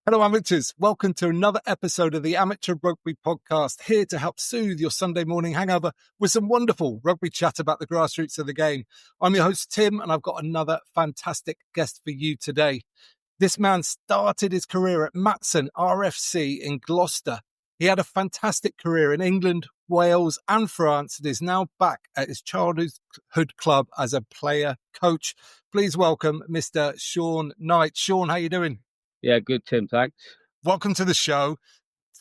Hello, amateurs. Welcome to another episode of the Amateur Rugby Podcast, here to help soothe your Sunday morning hangover with some wonderful rugby chat about the grassroots of the game. I'm your host, Tim, and I've got another fantastic guest for you today. This man started his career at Matson RFC in Gloucester. He had a fantastic career in England, Wales and France, and is now back at his childhood club as a player coach. Please welcome Mr. Shaun Knight. Shaun, how you doing? Yeah, good, Tim. Thanks. Welcome to the show.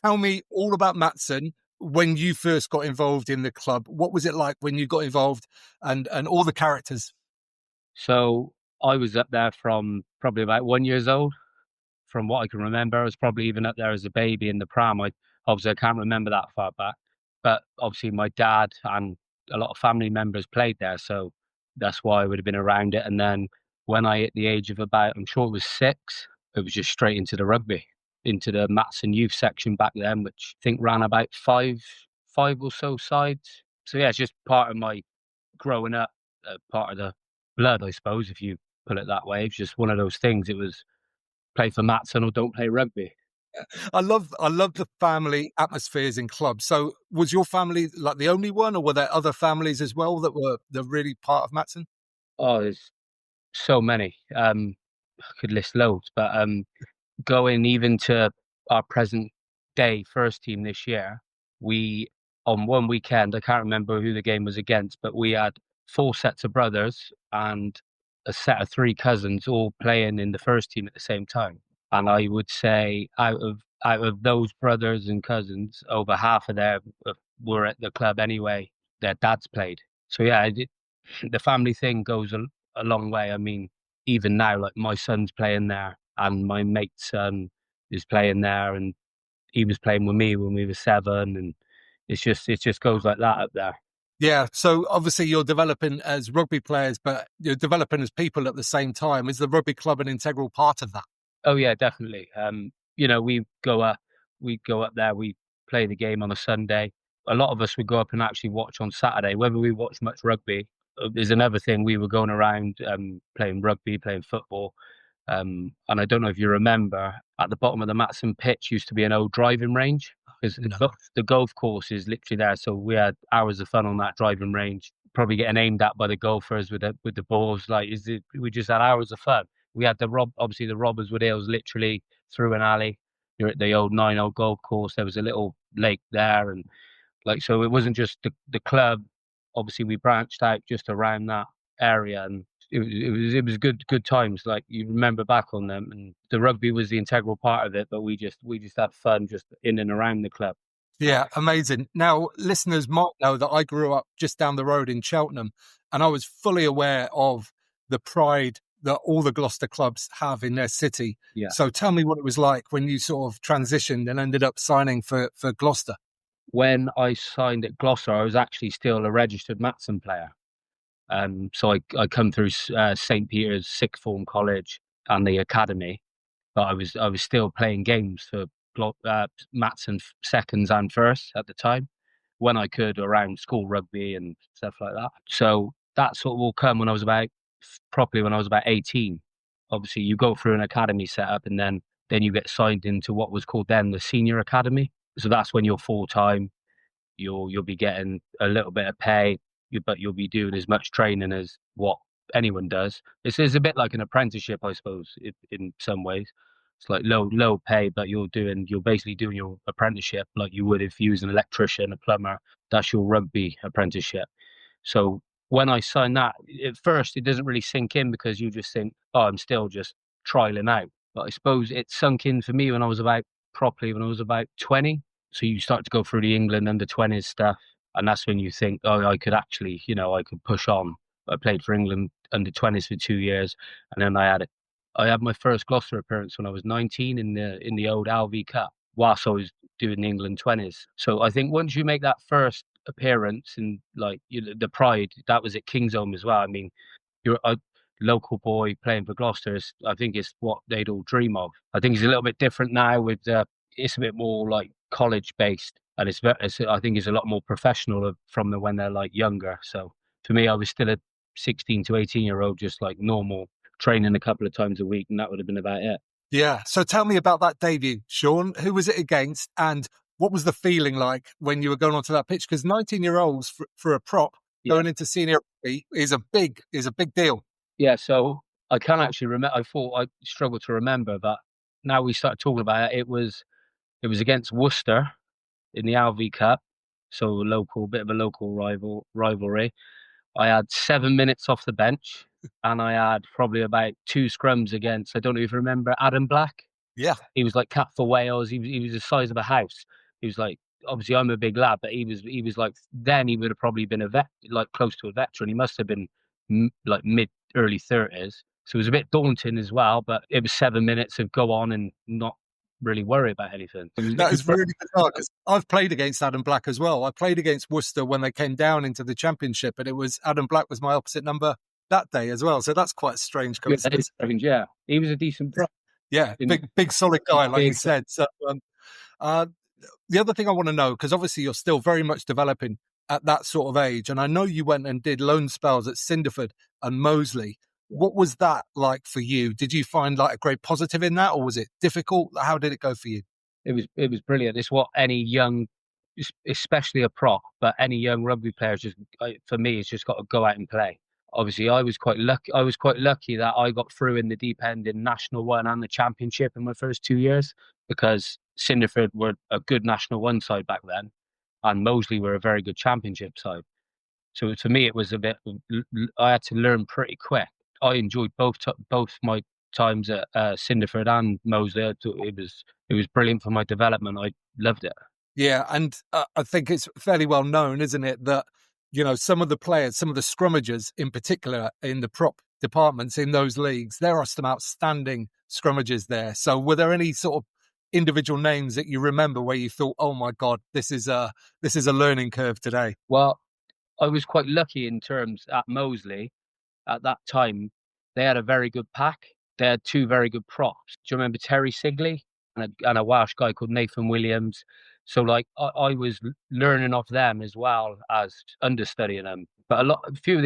Tell me all about Matson when you first got involved in the club. What was it like when you got involved and all the characters? So I was up there from probably about 1 year old. From what I can remember, I was probably even up there as a baby in the pram. I can't remember that far back. But obviously my dad and a lot of family members played there. So that's why I would have been around it. And then when I hit the age of about, I'm sure it was 6, it was just straight into the rugby, into the Matson youth section back then, which I think ran about five or so sides. So yeah, it's just part of my growing up, part of the blood, I suppose, if you put it that way. It's just one of those things. It was play for Matson or don't play rugby. I love the family atmospheres in clubs. So was your family like the only one, or were there other families as well that were really part of Matson? Oh, there's so many. I could list loads, but going even to our present day first team this year, we on one weekend, I can't remember who the game was against, but we had 4 sets of brothers and a set of 3 cousins all playing in the first team at the same time. And I would say out of those brothers and cousins, over half of them were at the club anyway. Their dads played. So yeah, the family thing goes a long way. I mean, even now, like my son's playing there, and my mate's son is playing there, and he was playing with me when we were 7, and it just goes like that up there. Yeah. So obviously you're developing as rugby players, but you're developing as people at the same time. Is the rugby club an integral part of that? Oh yeah, definitely. We go up there, we play the game on a Sunday. A lot of us would go up and actually watch on Saturday. Whether we watch much rugby is another thing. We were going around playing rugby, playing football. And I don't know if you remember, at the bottom of the Matson pitch used to be an old driving range, because the golf course is literally there. So we had hours of fun on that driving range, probably getting aimed at by the golfers with the balls. We just had hours of fun. We had obviously the robbers were there. It was literally through an alley. You're at the old 9-hole golf course. There was a little lake there, and so it wasn't just the club. Obviously, we branched out just around that area, and it was good times. Like, you remember back on them, and the rugby was the integral part of it. But we just had fun just in and around the club. Yeah, amazing. Now, listeners might know that I grew up just down the road in Cheltenham, and I was fully aware of the pride that all the Gloucester clubs have in their city. Yeah. So tell me what it was like when you sort of transitioned and ended up signing for Gloucester. When I signed at Gloucester, I was actually still a registered Matson player. So I come through St. Peter's sixth form college and the academy, but I was still playing games for Matson seconds and firsts at the time, when I could, around school rugby and stuff like that. So that sort of all come when I was about 18. Obviously, you go through an academy setup, and then you get signed into what was called then the senior academy. So that's when you're full time. You'll be getting a little bit of pay, but you'll be doing as much training as what anyone does. It's a bit like an apprenticeship, I suppose, in some ways. It's like low pay, but you're basically doing your apprenticeship like you would if you was an electrician, a plumber. That's your rugby apprenticeship. So when I signed that, at first it doesn't really sink in, because you just think, oh, I'm still just trialing out. But I suppose it sunk in for me when I was about 20. So you start to go through the England under-20s stuff, and that's when you think, oh, I could actually, I could push on. I played for England under-20s for 2 years, and then I had my first Gloucester appearance when I was 19 in the old LV Cup, whilst I was doing the England 20s. So I think once you make that first appearance, and the pride, that was at Kingsholm as well. I mean, you're a local boy playing for Gloucester. I think it's what they'd all dream of. I think it's a little bit different now with it's a bit more like college based, and I think it's a lot more professional from when they're like younger. So for me, I was still a 16 to 18-year-old, just like normal, training a couple of times a week, and that would have been about it. Yeah. So tell me about that debut, Shaun. Who was it against, and what was the feeling like when you were going onto that pitch? Because 19-year-olds for a prop Yeah. going into senior rugby is a big deal. Yeah, so I can't actually remember. I thought I struggled to remember, but now we started talking about it. It was against Worcester in the Alvey Cup, so a local bit of a local rivalry. I had 7 minutes off the bench, and I had probably about two scrums against. I don't know if you remember Adam Black. Yeah. He was like cap for Wales. He was the size of a house. He was like, obviously I'm a big lad, but he was like, then he would have probably been a vet, like close to a veteran. He must have been like mid early 30s. So it was a bit daunting as well, but it was 7 minutes of go on and not really worry about anything. It That was is really bizarre because I've played against Adam Black as well. I played against Worcester when they came down into the championship, and it was Adam Black was my opposite number that day as well. So that's quite a strange yeah, that is coincidence. strange. Yeah, he was a decent pro. Yeah, In big solid guy, like you big, said. So uh, the other thing I want to know, because obviously you're still very much developing at that sort of age, and I know you went and did loan spells at Cinderford and Moseley. What was that like for you? Did you find like a great positive in that, or was it difficult? How did it go for you? it was brilliant. It's what any young, especially a prop, but any young rugby player just for me, it's just got to go out and play. Obviously, I was quite lucky. I was quite lucky that I got through in the deep end in National One and the Championship in my first 2 years because Cinderford were a good National One side back then, and Moseley were a very good Championship side. So for me, it was a bit. I had to learn pretty quick. I enjoyed both my times at Cinderford and Moseley. I thought it was brilliant for my development. I loved it. Yeah, and I think it's fairly well known, isn't it, that some of the players, some of the scrummagers in particular in the prop departments in those leagues, there are some outstanding scrummagers there. So, were there any sort of individual names that you remember where you thought, "Oh my God, this is a learning curve today"? Well, I was quite lucky in terms at Moseley at that time. They had a very good pack. They had two very good props. Do you remember Terry Sigley and a Welsh guy called Nathan Williams? So like I was learning off them as well as understudying them. But a few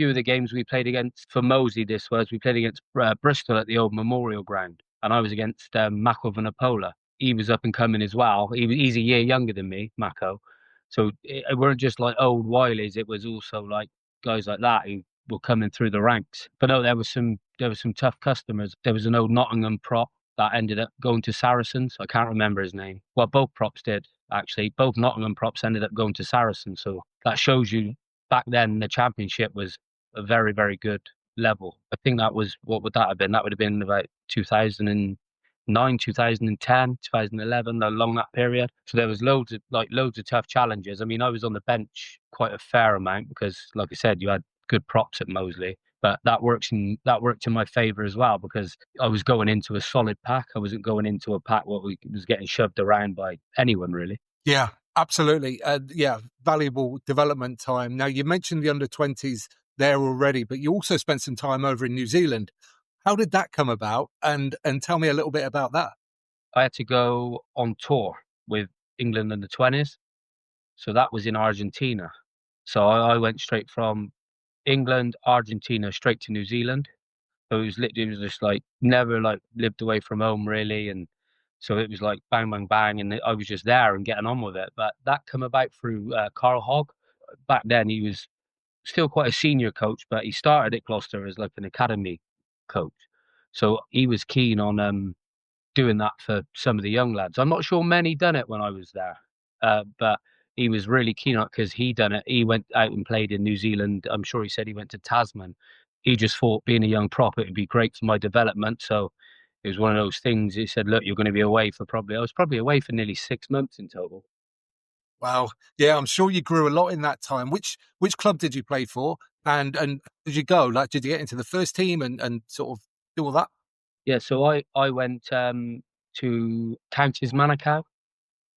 of the games we played against for Moseley, this was we played against Bristol at the old Memorial Ground, and I was against Mako Vanapola. He was up and coming as well. He's a year younger than me, Mako. So it weren't just like old Wileys. It was also like guys like that who were coming through the ranks. But no, there was some tough customers. There was an old Nottingham prop that ended up going to Saracens. I can't remember his name. Well, both props did actually. Both Nottingham props ended up going to Saracens. So that shows you back then the championship was a very, very good level. I think that was, what would that have been? That would have been about 2009, 2010, 2011, along that period. So there was loads of tough challenges. I mean, I was on the bench quite a fair amount because, like I said, you had good props at Moseley. But that worked in my favour as well because I was going into a solid pack. I wasn't going into a pack what was getting shoved around by anyone really. Yeah, absolutely. Yeah, valuable development time. Now, you mentioned the under-20s there already, but you also spent some time over in New Zealand. How did that come about? And tell me a little bit about that. I had to go on tour with England in the 20s, so that was in Argentina. So I went straight from England, Argentina, straight to New Zealand. So it was just like never like lived away from home really, and so it was like bang bang bang, and I was just there and getting on with it. But that came about through Carl Hogg. Back then he was still quite a senior coach, but he started at Gloucester as like an academy coach. So he was keen on doing that for some of the young lads. I'm not sure many done it when I was there, but he was really keen on it because he done it. He went out and played in New Zealand. I'm sure he said he went to Tasman. He just thought being a young prop, it would be great for my development. So it was one of those things. He said, "Look, you're going to be away for I was probably away for nearly 6 months in total." Wow. Yeah, I'm sure you grew a lot in that time. Which club did you play for? And did you go? Like, did you get into the first team and sort of do all that? Yeah, so I went to Counties Manukau,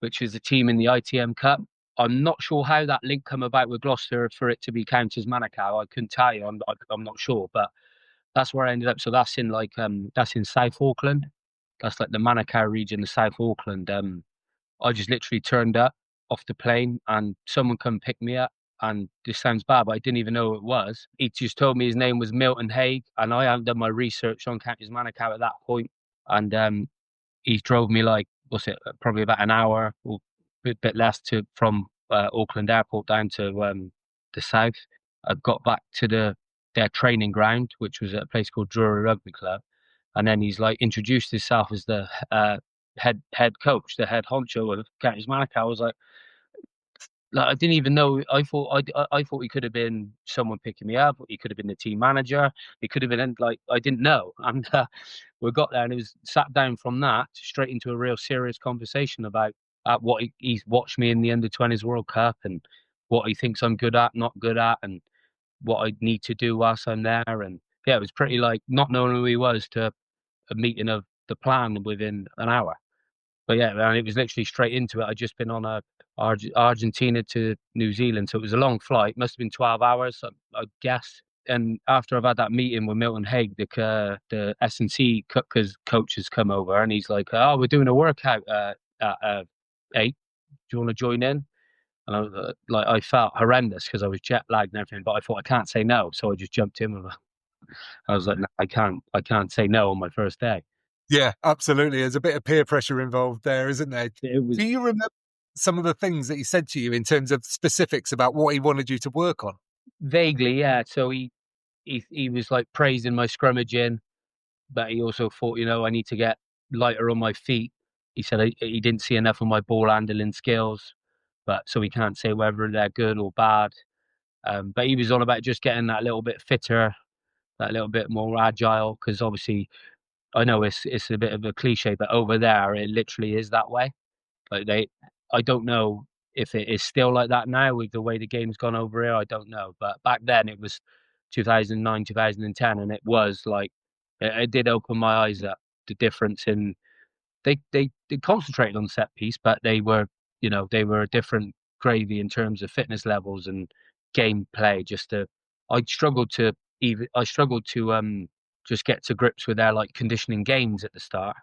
which is a team in the ITM Cup. I'm not sure how that link come about with Gloucester for it to be Counties Manukau. I couldn't tell you. I'm not sure, but that's where I ended up. So that's in South Auckland. That's like the Manukau region, the South Auckland. I just literally turned up off the plane and someone come pick me up. And this sounds bad, but I didn't even know who it was. He just told me his name was Milton Haig, and I hadn't done my research on Counties Manukau at that point. and he drove me like, what's it, probably about an hour or a bit less to from Auckland Airport down to the south. I got back to their training ground, which was at a place called Drury Rugby Club, and then he's like introduced himself as the head coach, the head honcho of Counties Manukau. I was like I didn't even know. I thought he could have been someone picking me up. He could have been the team manager. He could have been like I didn't know. And we got there, and it was sat down from that straight into a real serious conversation about what he's watched me in the under-20s World Cup and what he thinks I'm good at, not good at, and what I need to do whilst I'm there. And yeah, it was pretty like not knowing who he was to a meeting of the plan within an hour. But yeah, and it was literally straight into it. I'd just been on a Argentina to New Zealand, so it was a long flight. Must have been 12 hours, I guess. And after I've had that meeting with Milton Haig, the S&C coach has come over, and he's like, "Oh, we're doing a workout at 8. Do you want to join in?" And I was like, I felt horrendous because I was jet lagged and everything, but I thought I can't say no, so I just jumped in with. I was like, no, I can't say no on my first day. Yeah, absolutely. There's a bit of peer pressure involved there, isn't there? It was Do you remember some of the things that he said to you in terms of specifics about what he wanted you to work on? vaguely, yeah. So he was like praising my scrummaging, but he also thought, I need to get lighter on my feet. He said he didn't see enough of my ball handling skills, but so he can't say whether they're good or bad. But he was on about just getting that little bit fitter, that little bit more agile, because obviously I know it's a bit of a cliche, but over there it literally is that way. Like I don't know if it is still like that now with the way the game's gone over here. I don't know, but back then it was 2009, 2010, and it was like it did open my eyes up. The difference in they concentrated on set piece, but they were a different gravy in terms of fitness levels and gameplay. I struggled to just get to grips with their like conditioning games at the start,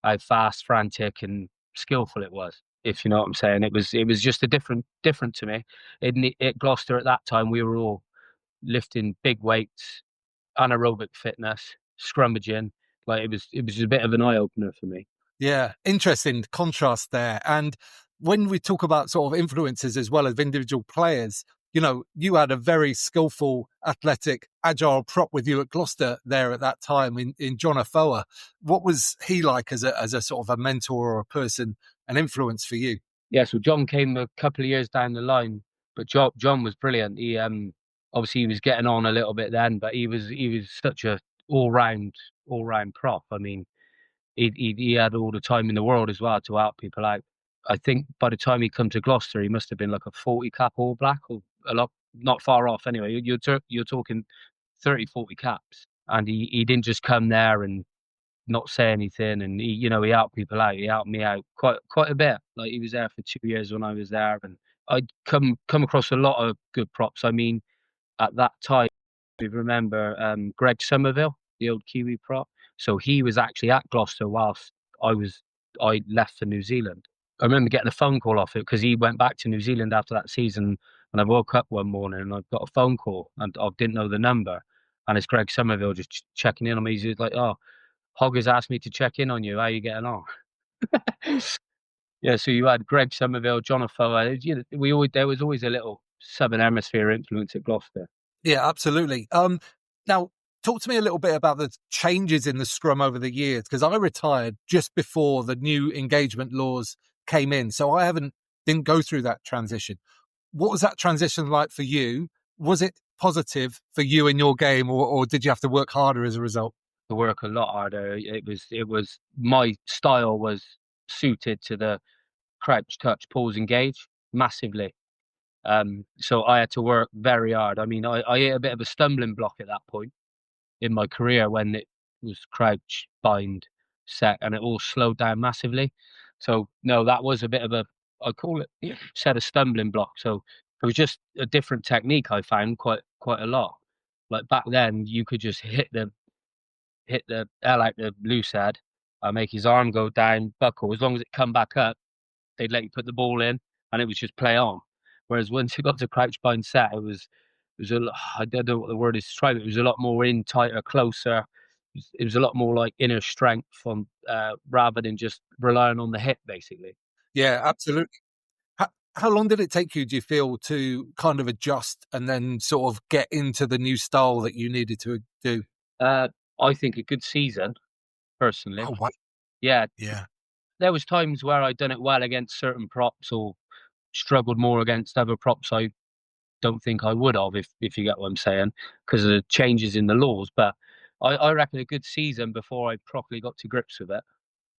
how fast, frantic, and skillful it was. If you know what I'm saying, it was just a different to me. At Gloucester at that time, we were all lifting big weights, anaerobic fitness, scrummaging. Like it was a bit of an eye opener for me. Yeah, interesting contrast there. And when we talk about sort of influences as well as individual players, you had a very skillful, athletic, agile prop with you at Gloucester there at that time in John Afoa. What was he like as a sort of a mentor or a person, an influence for you? Yeah, so John came a couple of years down the line, but John was brilliant. He obviously he was getting on a little bit then, but he was such a all round prop. I mean, he had all the time in the world as well to help people out. I think by the time he come to Gloucester, he must have been like a 40 cap All Black or a lot, not far off. Anyway, you're talking 30, 40 caps, and he didn't just come there and not say anything, and he helped people out. He helped me out quite a bit. Like he was there for 2 years when I was there, and I'd come across a lot of good props. I mean, at that time, we remember Greg Somerville, the old Kiwi prop. So he was actually at Gloucester whilst I left for New Zealand. I remember getting a phone call off it because he went back to New Zealand after that season, and I woke up one morning and I got a phone call and I didn't know the number, and it's Greg Somerville just checking in on me. He's like, "Oh, Hog has asked me to check in on you. How are you getting on?" Yeah, so you had Greg Somerville, John Afoa. There was always a little Southern Hemisphere influence at Gloucester. Yeah, absolutely. Now, talk to me a little bit about the changes in the scrum over the years, because I retired just before the new engagement laws came in, so didn't go through that transition. What was that transition like for you? Was it positive for you in your game, or did you have to work harder as a result? To work a lot harder. It was my style was suited to the crouch, touch, pause, engage massively. So I had to work very hard. I mean, I hit a bit of a stumbling block at that point in my career when it was crouch, bind, set, and it all slowed down massively. So no, that was a bit of a I call it set a stumbling block. So it was just a different technique I found quite a lot. Like back then, you could just hit the hell out the loose head, make his arm go down, buckle. As long as it come back up, they'd let you put the ball in, and it was just play on. Whereas once you got to crouch bind set, it was I don't know what the word is to describe it. It was a lot more in, tighter, closer. it was a lot more like inner strength on rather than just relying on the hip, basically. Yeah, absolutely. How long did it take you, do you feel, to kind of adjust and then sort of get into the new style that you needed to do? Uh, I think a good season, personally. Oh, wow. Yeah, Yeah. there was times where I'd done it well against certain props or struggled more against other props I don't think I would have, if you get what I'm saying, because of the changes in the laws. But I reckon a good season before I properly got to grips with it.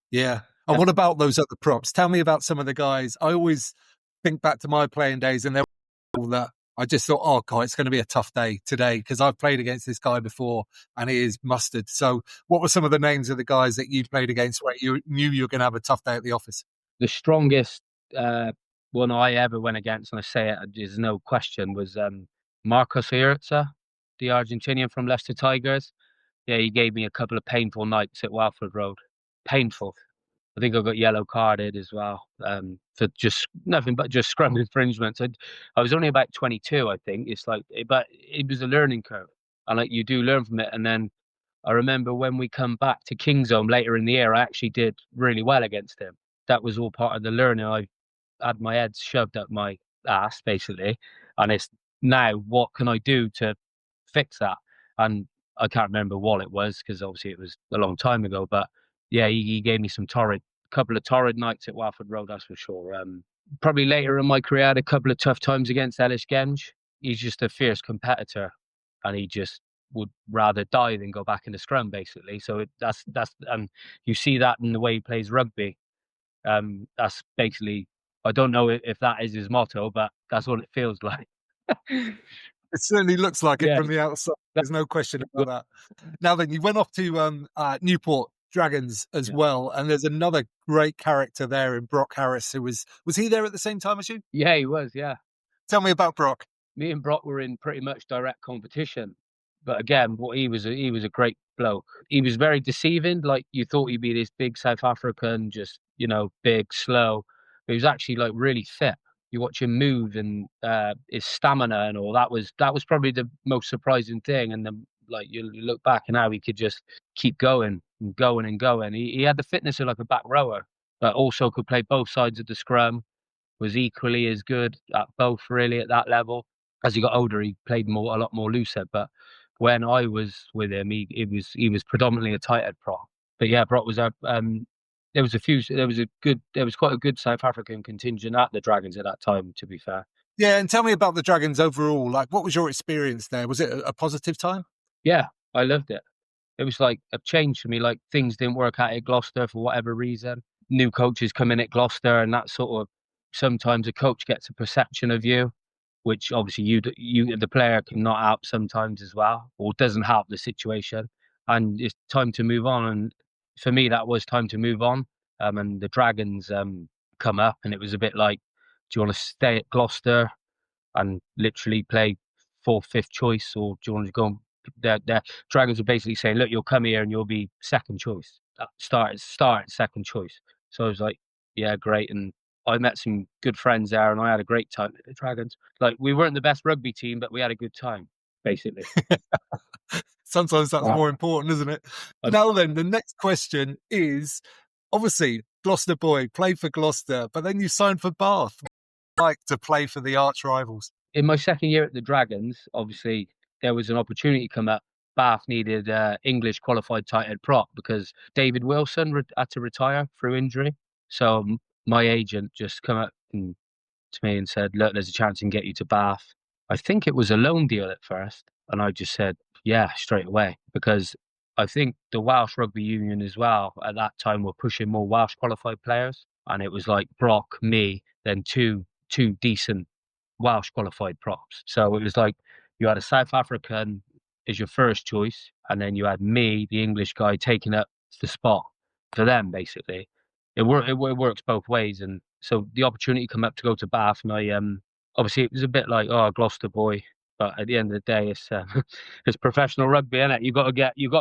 Yeah. And what about those other props? Tell me about some of the guys. I always think back to my playing days, and there were people that I just thought, oh, God, it's going to be a tough day today because I've played against this guy before and he is mustard. So, what were some of the names of the guys that you played against where you knew you were going to have a tough day at the office? The strongest one I ever went against, and I say it, there's no question, was Marcos Iurza, the Argentinian from Leicester Tigers. Yeah, he gave me a couple of painful nights at Welford Road. Painful. I think I got yellow carded as well for just nothing but just scrum infringements. I was only about 22, I think. It's like, but it was a learning curve, and like you do learn from it. And then I remember when we come back to Kingsholm later in the year, I actually did really well against him. That was all part of the learning. I had my head shoved up my ass basically, and it's now what can I do to fix that? And I can't remember what it was because obviously it was a long time ago. But yeah, he gave me some couple of torrid nights at Welford Road, that's for sure. Probably later in my career, I had a couple of tough times against Ellis Genge. He's just a fierce competitor, and he just would rather die than go back in the scrum, basically. So that's and you see that in the way he plays rugby. That's basically, I don't know if that is his motto, but that's what it feels like. It certainly looks like it Yeah, from the outside. that, There's no question about that. Now then, you went off to Newport Dragons as yeah, well, and there's another great character there in Brock Harris, who was he there at the same time as you? yeah, he was. Yeah, Tell me about Brock. me and Brock were in pretty much direct competition. But again, what he was a great bloke. He was very deceiving. Like you thought he'd be this big South African, just big, slow. But he was actually like really fit. You watch him move and his stamina and all. That was probably the most surprising thing. And then like you look back and how he could just keep going and going and going. He had the fitness of like a back rower, but also could play both sides of the scrum. Was equally as good at both really at that level. As he got older, he played a lot more looser. But when I was with him, he was predominantly a tight head prop. But yeah, Brock was a there was quite a good South African contingent at the Dragons at that time, to be fair. Yeah, and tell me about the Dragons overall. Like, what was your experience there? Was it a positive time? Yeah, I loved it. It was like a change for me. Like things didn't work out at Gloucester for whatever reason. New coaches come in at Gloucester, and that sort of sometimes a coach gets a perception of you, which obviously you the player can not help sometimes as well, or doesn't help the situation. And it's time to move on. And for me, that was time to move on. And the Dragons come up, and it was a bit like, do you want to stay at Gloucester and literally play fourth, fifth choice, or do you want to go? The Dragons were basically saying, "Look, you'll come here and you'll be second choice. Start second choice." So I was like, "Yeah, great." And I met some good friends there, and I had a great time at the Dragons. Like we weren't the best rugby team, but we had a good time, basically. Sometimes that's Wow. more important, isn't it? Um, Now then, the next question is obviously Gloucester boy, played for Gloucester, but then you signed for Bath. Like to play for the arch rivals. in my second year at the Dragons, obviously there was an opportunity come up. Bath needed English qualified tight head prop because David Wilson had to retire through injury. So my agent just come up to me and said, "Look, there's a chance I can get you to Bath." I think it was a loan deal at first, and I just said, "Yeah," straight away because I think the Welsh Rugby Union as well at that time were pushing more Welsh qualified players, and it was like Brock, me, then two decent Welsh qualified props. So it was like you had a South African as your first choice, and then you had me, the English guy, taking up the spot for them. Basically, it works both ways, and so the opportunity come up to go to Bath, and I obviously it was a bit like Gloucester boy, but at the end of the day, it's it's professional rugby, isn't it? You got to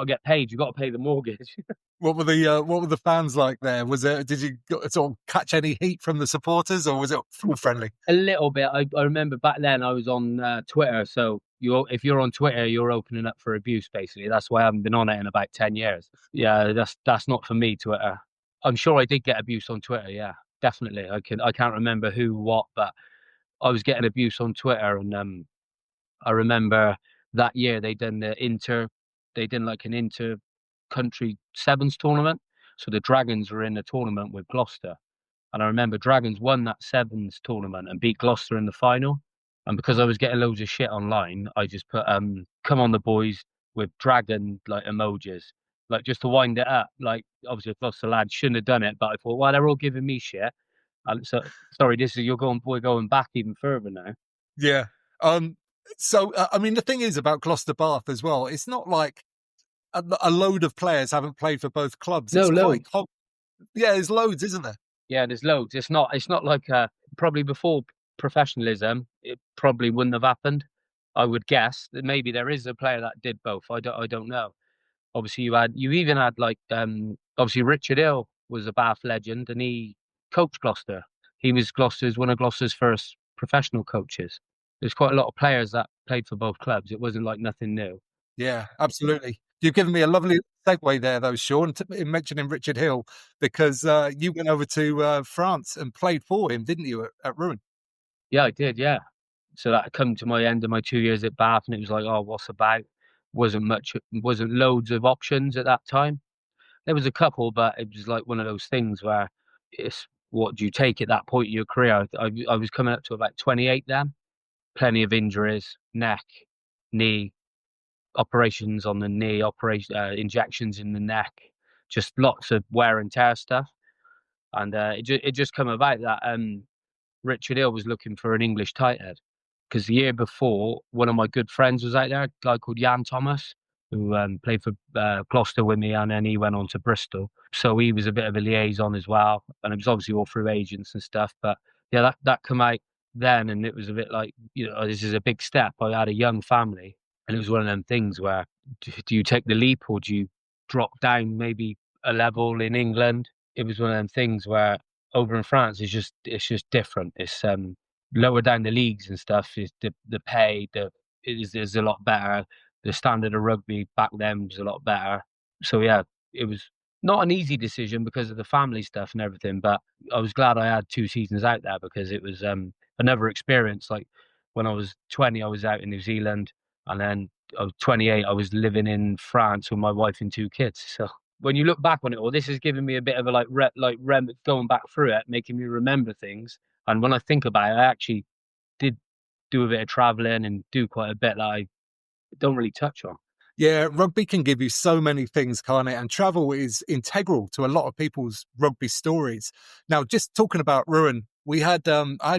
get paid. You got to pay the mortgage. What were the fans like there? Did you sort of catch any heat from the supporters, or was it full friendly? A little bit. I remember back then I was on Twitter, so if you're on Twitter, you're opening up for abuse. Basically, that's why I haven't been on it in about 10 years. Yeah, that's not for me. Twitter. I'm sure I did get abuse on Twitter. Yeah, definitely. I can't remember who, what, but I was getting abuse on Twitter, and I remember that year they did like an inter country sevens tournament. So the Dragons were in a tournament with Gloucester. And I remember Dragons won that sevens tournament and beat Gloucester in the final. And because I was getting loads of shit online, I just put come on the boys with dragon like emojis. Like just to wind it up. Like obviously Gloucester lads shouldn't have done it, but I thought, well, they're all giving me shit. And so sorry, we're going back even further now. Yeah. So I mean, the thing is about Gloucester Bath as well. It's not like a load of players haven't played for both clubs. No, It's quite loads. yeah. There's loads, isn't there? Yeah, there's loads. It's not like probably before professionalism, it probably wouldn't have happened. I would guess that maybe there is a player that did both. I don't know. Obviously you even had like obviously Richard Hill was a Bath legend and he coached Gloucester. He was one of Gloucester's first professional coaches. There's quite a lot of players that played for both clubs. It wasn't like nothing new. Yeah, absolutely. You've given me a lovely segue there, though, Shaun, in mentioning Richard Hill, because you went over to France and played for him, didn't you, at Rouen? Yeah, I did, yeah. So that come to my end of my 2 years at Bath and it was like, oh, what's about? Wasn't loads of options at that time. There was a couple, but it was like one of those things where it's what do you take at that point in your career? I was coming up to about 28 then. Plenty of injuries, neck, knee, operations on the knee, injections in the neck, just lots of wear and tear stuff. And it just come about that Richard Hill was looking for an English tight head because the year before, one of my good friends was out there, a guy called Jan Thomas, who played for Gloucester with me, and then he went on to Bristol. So he was a bit of a liaison as well, and it was obviously all through agents and stuff. But yeah, that came out then, and it was a bit like, this is a big step. I had a young family, and it was one of them things where do you take the leap or do you drop down maybe a level in England? It was one of them things where over in France it's just different. It's lower down the leagues and stuff. Is the pay is a lot better. The standard of rugby back then was a lot better. So yeah, it was not an easy decision because of the family stuff and everything. But I was glad I had 2 seasons out there because it was another experience. Like when I was 20, I was out in New Zealand, and then I was 28, I was living in France with my wife and 2 kids. So when you look back on it all, this has given me a bit of a going back through it, making me remember things. And when I think about it, I actually did do a bit of traveling and do quite a bit that I don't really touch on. Yeah, rugby can give you so many things, can't it? And travel is integral to a lot of people's rugby stories. Now, just talking about Rouen, I had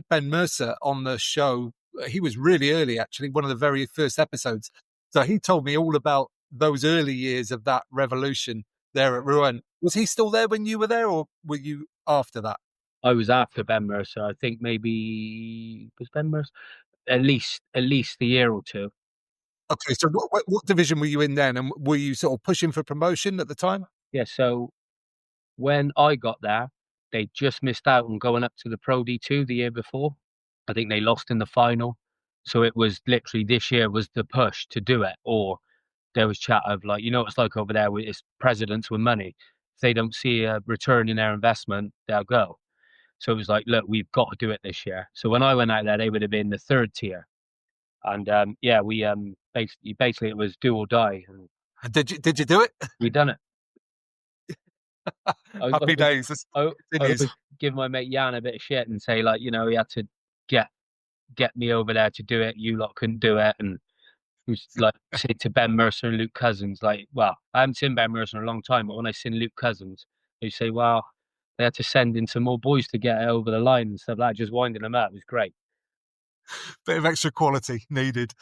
Ben Mercer on the show. He was really early, actually, one of the very first episodes. So he told me all about those early years of that revolution there at Rouen. Was he still there when you were there, or were you after that? I was after Ben Mercer. I think maybe was Ben Mercer at least a year or two. Okay, so what division were you in then, and were you sort of pushing for promotion at the time? Yeah. So when I got there, they just missed out on going up to the Pro D2 the year before. I think they lost in the final. So it was literally this year was the push to do it, or there was chat of like, it's like over there with its presidents with money. If they don't see a return in their investment, they'll go. So it was like, look, we've got to do it this year. So when I went out there, they would have been the third tier. And yeah, we basically it was do or die, and Did you do it? we done it. I Happy was days. This I continues. always give my mate Jan a bit of shit and say like, he had to get get me over there to do it. You lot couldn't do it, and he was like say to Ben Mercer and Luke Cousins, like, well, I haven't seen Ben Mercer in a long time, but when I seen Luke Cousins, they say, well, they had to send in some more boys to get it over the line and stuff like that, just winding them up. It was great. Bit of extra quality needed.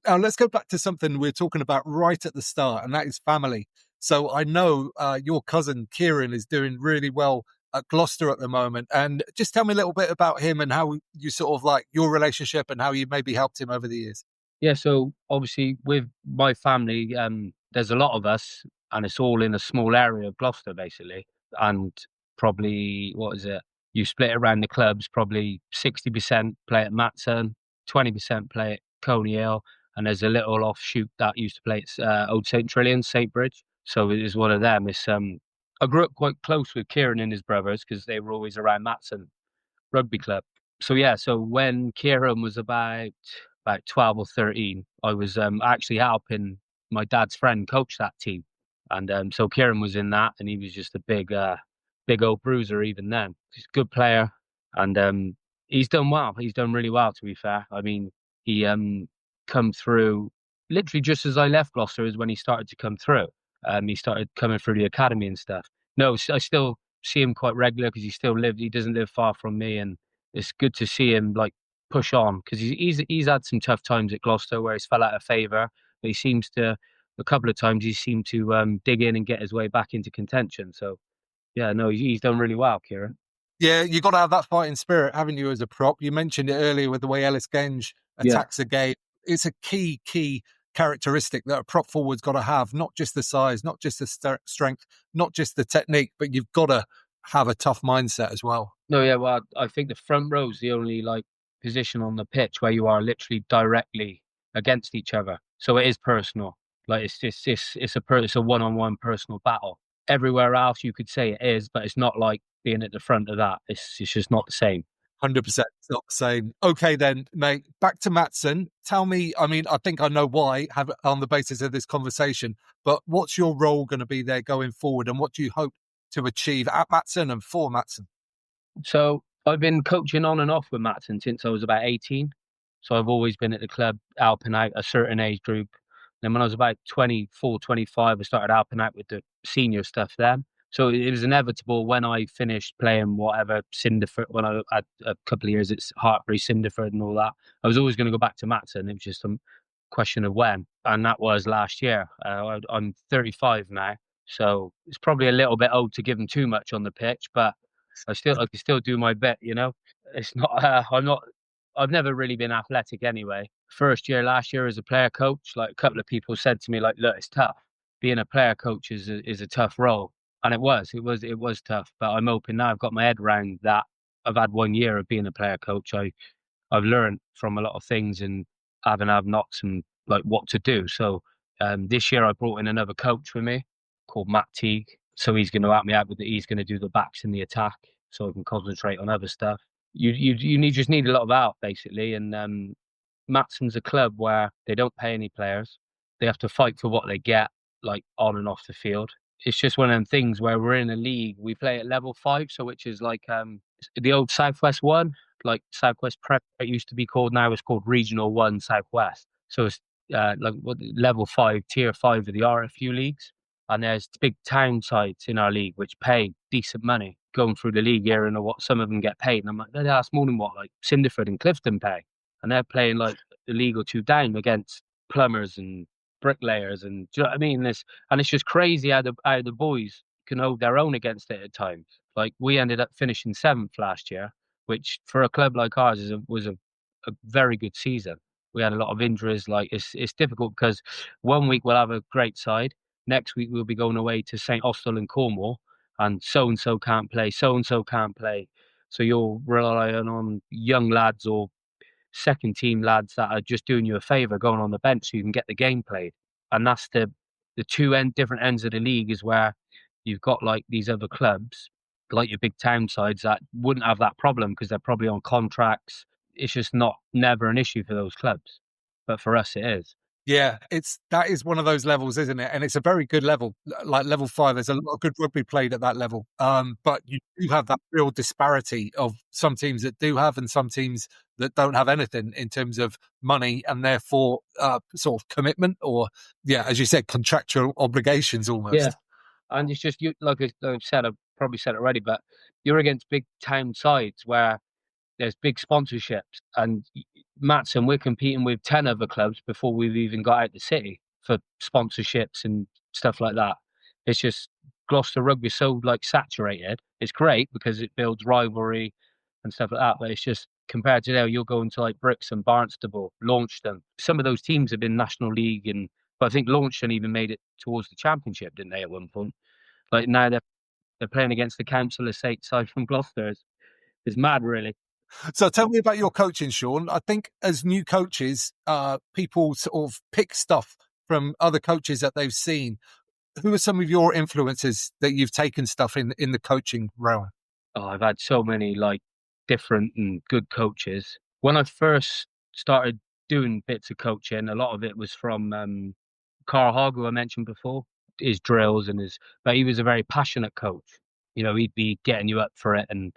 Now let's go back to something we are talking about right at the start, and that is family. So I know your cousin Kieran is doing really well at Gloucester at the moment, and just tell me a little bit about him and how you sort of like your relationship and how you maybe helped him over the years. Yeah, so obviously with my family, there's a lot of us, and it's all in a small area of Gloucester, basically. And probably, what is it? You split it around the clubs, probably 60% play at Matson, 20% play Coney Hill, and there's a little offshoot that used to play at Old St Trillian, St Bridge. So it is one of them. It's I grew up quite close with Kieran and his brothers because they were always around Matson Rugby Club. So yeah, so when Kieran was about 12 or 13, I was actually helping my dad's friend coach that team. And so Kieran was in that, and he was just a big old bruiser even then. He's a good player, and he's done well. He's done really well, to be fair. I mean, he come through literally just as I left Gloucester is when he started to come through. He started coming through the academy and stuff. No, I still see him quite regular because he doesn't live far from me, and it's good to see him like push on because he's had some tough times at Gloucester where he's fell out of favour, but he seems to a couple of times he seemed to dig in and get his way back into contention. So yeah, no, he's done really well, Kieran. Yeah, you got to have that fighting spirit, haven't you, as a prop? You mentioned it earlier with the way Ellis Genge Yeah. attacks a game. It's a key characteristic that a prop forward's got to have, not just the size, not just the strength, not just the technique, but you've got to have a tough mindset as well. No, yeah, well, I think the front row is the only like position on the pitch where you are literally directly against each other. So it is personal. Like it's a one-on-one personal battle. Everywhere else you could say it is, but it's not like being at the front of that. It's just not the same. 100%. It's not the same. Okay, then, mate, back to Matson. Tell me, I mean, I think I know why have on the basis of this conversation, but what's your role going to be there going forward, and what do you hope to achieve at Matson and for Matson? So I've been coaching on and off with Matson since I was about 18. So I've always been at the club helping out a certain age group. Then when I was about 24, 25, I started helping out with the senior stuff then. So it was inevitable when I finished playing whatever Cinderford, when I had a couple of years at Hartbury, Cinderford and all that, I was always going to go back to Matson. It was just a question of when. And that was last year. I'm 35 now. So it's probably a little bit old to give him too much on the pitch, but I can still do my bit, you know. It's not. I've never really been athletic anyway. First year, last year as a player coach, like a couple of people said to me, like, "Look, it's tough. Being a player coach is a tough role," and it was tough. But I'm hoping now I've got my head around that. I've had 1 year of being a player coach. I've learned from a lot of things and have nots and like what to do. So this year I brought in another coach with me called Matt Teague. So he's going to help me out with he's going to do the backs in the attack so I can concentrate on other stuff. Just need a lot of help basically. And Matson's a club where they don't pay any players. They have to fight for what they get, like on and off the field. It's just one of them things where we're in a league. We play at level 5, so which is like the old Southwest One, like Southwest Prep. It used to be called. Now it's called Regional One Southwest. So it's like level 5, tier 5 of the RFU leagues. And there's big town sides in our league which pay decent money going through the league here, and what some of them get paid. And I'm like, that's more than what like Cinderford and Clifton pay, and they're playing like a league or two down against plumbers and bricklayers, and do you know what I mean? It's just crazy how the boys can hold their own against it at times. Like we ended up finishing 7th last year, which for a club like ours was a very good season. We had a lot of injuries. Like it's difficult because 1 week we'll have a great side, next week we'll be going away to St Austell in Cornwall, and so can't play, so and so can't play. So you're relying on young lads or second team lads that are just doing you a favour going on the bench so you can get the game played. And that's the different ends of the league is where you've got like these other clubs, like your big town sides that wouldn't have that problem because they're probably on contracts. It's just never an issue for those clubs. But for us it is. Yeah, that is one of those levels, isn't it? And it's a very good level, like level 5. There's a lot of good rugby played at that level. But you do have that real disparity of some teams that do have and some teams that don't have anything in terms of money and therefore sort of commitment or, yeah, as you said, contractual obligations almost. Yeah, and it's just you. Like I've said, I've probably said it already, but you're against big town sides where there's big sponsorships, and Matson, we're competing with 10 other clubs before we've even got out the city for sponsorships and stuff like that. It's just Gloucester rugby is so like saturated. It's great because it builds rivalry and stuff like that, but it's just compared to now, you're going to like Brixham, Barnstable, Launceston. Some of those teams have been National League, but I think Launceston even made it towards the Championship, didn't they, at one point? Like now they're playing against the council estate side from Gloucester. It's mad, really. So tell me about your coaching, Shaun. I think as new coaches, people sort of pick stuff from other coaches that they've seen. Who are some of your influences that you've taken stuff in the coaching realm? Oh, I've had so many like different and good coaches. When I first started doing bits of coaching, a lot of it was from Carl Hogg, who I mentioned before, his drills and but he was a very passionate coach. You know, he'd be getting you up for it. And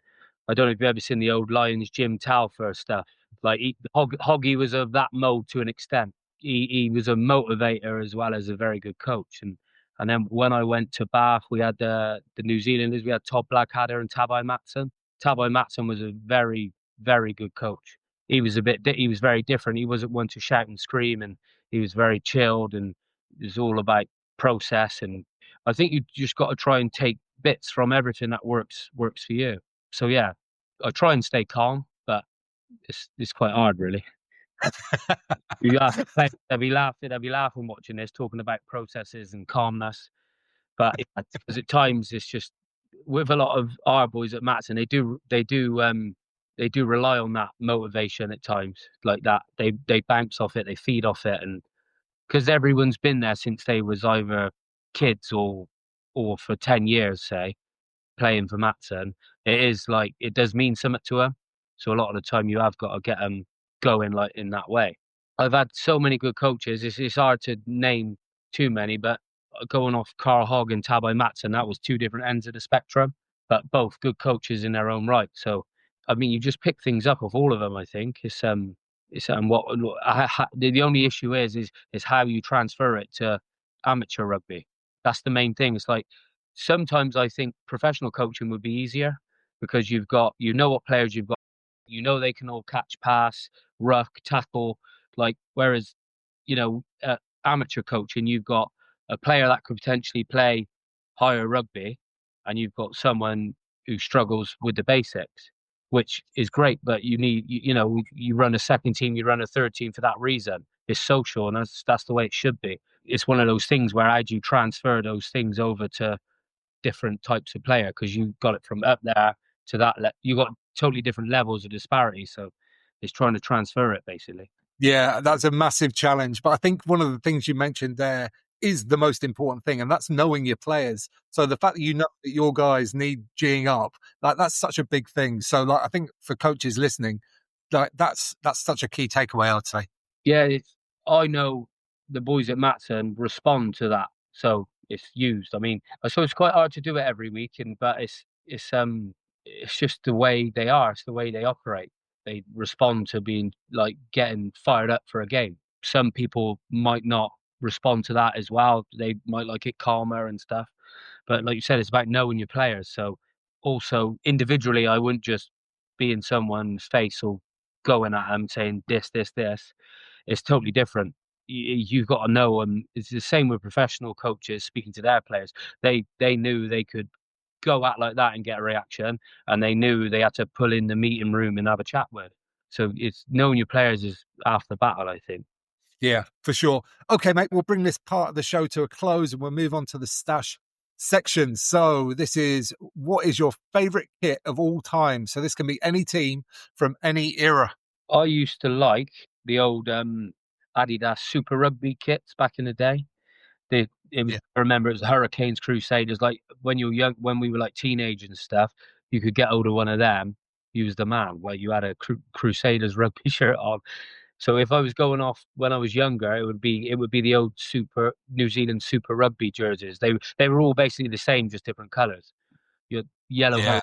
I don't know if you've ever seen the old Lions Jim Talfer stuff. Like Hoggy was of that mold to an extent. He was a motivator as well as a very good coach. And then when I went to Bath, we had the New Zealanders. We had Todd Blackadder and Tabai Matson. Tabai Matson was a very, very good coach. He was very different. He wasn't one to shout and scream, and he was very chilled, and it was all about process. And I think you just got to try and take bits from everything that works for you. So yeah, I try and stay calm, but it's quite hard, really. You ask the players, they'll be laughing watching this, talking about processes and calmness. But because at times it's just with a lot of our boys at Matson, they do rely on that motivation at times, like that. They bounce off it, they feed off it, and because everyone's been there since they was either kids or for 10 years, say, playing for Matson, it is like it does mean something to them. So a lot of the time, you have got to get them going like in that way. I've had so many good coaches. It's hard to name too many, but going off Carl Hogg and Tabai Matson, that was two different ends of the spectrum, but both good coaches in their own right. So, I mean, you just pick things up of all of them. I think it's the only issue is how you transfer it to amateur rugby. That's the main thing. It's like sometimes I think professional coaching would be easier because you know what players you've got, you know they can all catch, pass, ruck, tackle. Like whereas, amateur coaching, you've got a player that could potentially play higher rugby, and you've got someone who struggles with the basics, which is great. But you run a second team, you run a third team for that reason. It's social, and that's the way it should be. It's one of those things where how do you transfer those things over to different types of player because you got it from up there to that. You got totally different levels of disparity. So it's trying to transfer it basically. Yeah, that's a massive challenge. But I think one of the things you mentioned there is the most important thing, and that's knowing your players. So the fact that you know that your guys need G'ing up, like that's such a big thing. So like I think for coaches listening, like that's such a key takeaway, I'd say. Yeah, I know the boys at Matson respond to that, so it's used. I mean, so it's quite hard to do it every week, but it's just the way they are. It's the way they operate. They respond to being like getting fired up for a game. Some people might not respond to that as well. They might like it calmer and stuff. But like you said, it's about knowing your players. So also individually, I wouldn't just be in someone's face or going at them saying this. It's totally different. You've got to know, and it's the same with professional coaches speaking to their players. They knew they could go out like that and get a reaction, and they knew they had to pull in the meeting room and have a chat with. So it's knowing your players is half the battle, I think. Yeah, for sure. Okay, mate, we'll bring this part of the show to a close and we'll move on to the stash section. So this is what is your favourite kit of all time? So this can be any team from any era. I used to like the old Adidas Super Rugby kits back in the day. It was Yeah. I remember it was the Hurricanes, Crusaders. Like when you were young, when we were like teenagers and stuff, you could get hold of one of them. You was the man. Like you had a Crusaders rugby shirt on. So if I was going off when I was younger, it would be the old Super New Zealand Super Rugby jerseys. They were all basically the same, just different colours. Your yellow Yeah.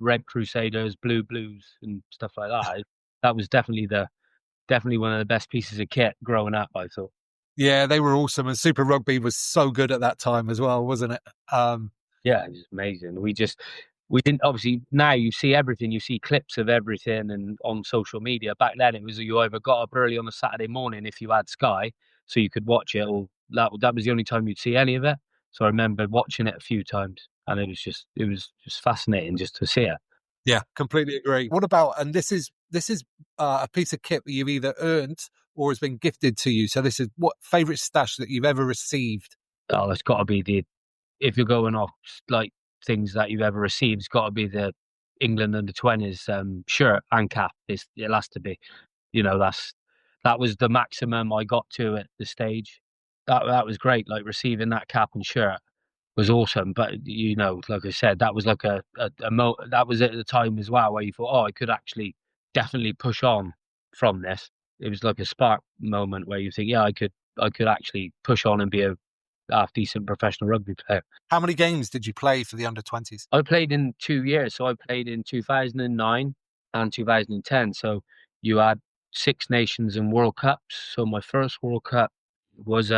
red Crusaders, blue blues, and stuff like that. That was definitely one of the best pieces of kit growing up, I thought. Yeah, they were awesome. And Super Rugby was so good at that time as well, wasn't it? Yeah, it was amazing. We didn't obviously now you see everything, you see clips of everything and on social media. Back then it was you either got up early on a Saturday morning if you had Sky, so you could watch it, or that was the only time you'd see any of it. So I remember watching it a few times, and it was just fascinating just to see it. Yeah, completely agree. What about, and this is a piece of kit that you've either earned or has been gifted to you. So this is what favourite stash that you've ever received? Oh, it's got to be if you're going off like things that you've ever received, it's got to be England under-20s shirt and cap. It has to be. That was the maximum I got to at the stage. That was great. Like receiving that cap and shirt was awesome. But like I said, that was like that was at the time as well where you thought, oh, I could actually definitely push on from this. It was like a spark moment where you think, yeah, I could actually push on and be a half decent professional rugby player. How many games did you play for the under-20s? I played in 2 years. So I played in 2009 and 2010. So you had Six Nations and World Cups. So my first World Cup was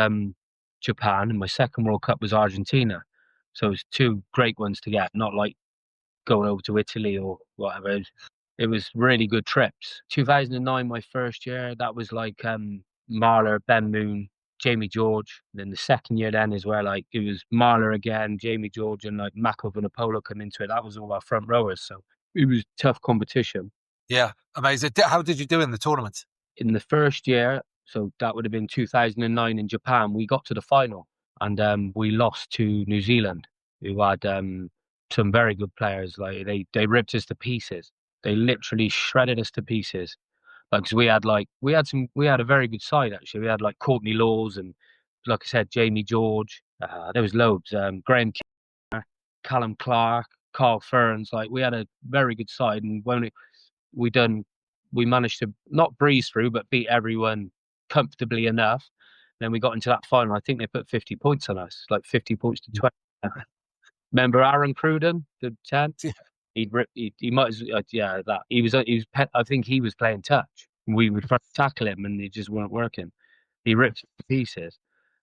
Japan, and my second World Cup was Argentina. So it was two great ones to get, not like going over to Italy or whatever. It was really good trips. 2009, my first year, that was like Marler, Ben Moon, Jamie George. And then the second year then is where like it was Marler again, Jamie George, and like Mako Vunipola come into it. That was all our front rowers. So it was tough competition. Yeah, amazing. How did you do in the tournament? In the first year, so that would have been 2009 in Japan, we got to the final and we lost to New Zealand, who had some very good players. Like they ripped us to pieces. They literally shredded us to pieces. Because we had a very good side actually. We had like Courtney Laws and, like I said, Jamie George. There was loads. Graham Kinner, Callum Clark, Carl Ferns. Like we had a very good side, and when we managed to not breeze through, but beat everyone comfortably enough. Then we got into that final. I think they put 50 points on us, like 50 points to 20. Remember Aaron Cruden, the 10? Yeah. He might as that he was I think he was playing touch. We would try to tackle him and they just weren't working. He ripped to pieces.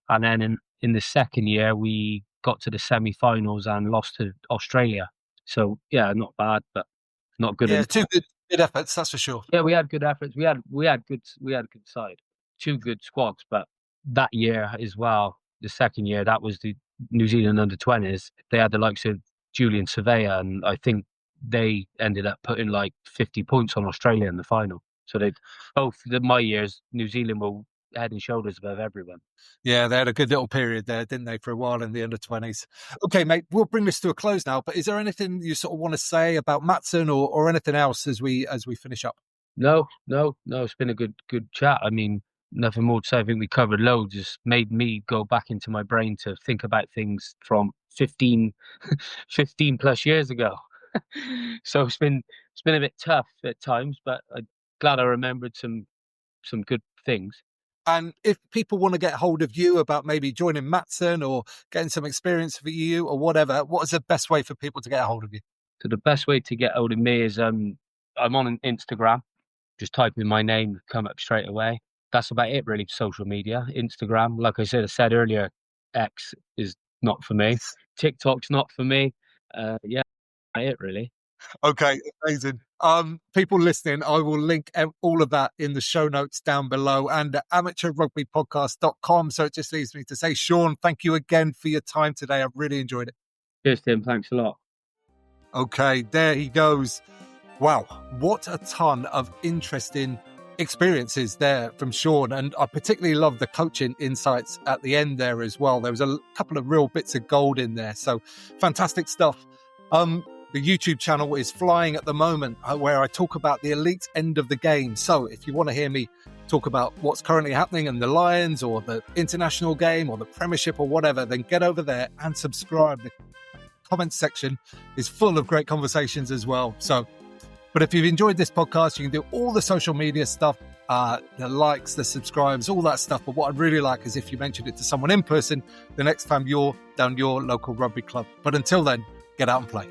And then in the second year we got to the semi-finals and lost to Australia. So yeah, not bad, but not good enough. Two good efforts, that's for sure. Yeah, we had good efforts. We had good side, two good squads. But that year as well, the second year, that was the New Zealand under-20s. They had the likes of Julian Surveyor, and I think they ended up putting like 50 points on Australia in the final. So my years, New Zealand were head and shoulders above everyone. Yeah, they had a good little period there, didn't they, for a while in the under-20s. Okay, mate, we'll bring this to a close now, but is there anything you sort of want to say about Matson or anything else as we finish up? No, it's been a good chat. I mean, nothing more to say. I think we covered loads. It's made me go back into my brain to think about things from 15 plus years ago. So it's been a bit tough at times, but I'm glad I remembered some good things. And if people want to get hold of you about maybe joining Matson or getting some experience for you or whatever, what is the best way for people to get a hold of you? So the best way to get hold of me is I'm on Instagram. Just type in my name, come up straight away. That's about it, really. Social media, Instagram. Like I said earlier, X is not for me. TikTok's not for me. Yeah, that's it, really. Okay, amazing. People listening, I will link all of that in the show notes down below and at amateurrugbypodcast.com. So it just leaves me to say, Shaun, thank you again for your time today. I've really enjoyed it. Cheers, Tim. Thanks a lot. Okay, there he goes. Wow, what a ton of interesting experiences there from Shaun. And I particularly love the coaching insights at the end there as well. There was a couple of real bits of gold in there. So fantastic stuff. The YouTube channel is flying at the moment where I talk about the elite end of the game. So if you want to hear me talk about what's currently happening in the Lions or the international game or the Premiership or whatever, then get over there and subscribe. The comments section is full of great conversations as well. So, but if you've enjoyed this podcast, you can do all the social media stuff, the likes, the subscribes, all that stuff. But what I'd really like is if you mentioned it to someone in person the next time you're down your local rugby club. But until then, get out and play.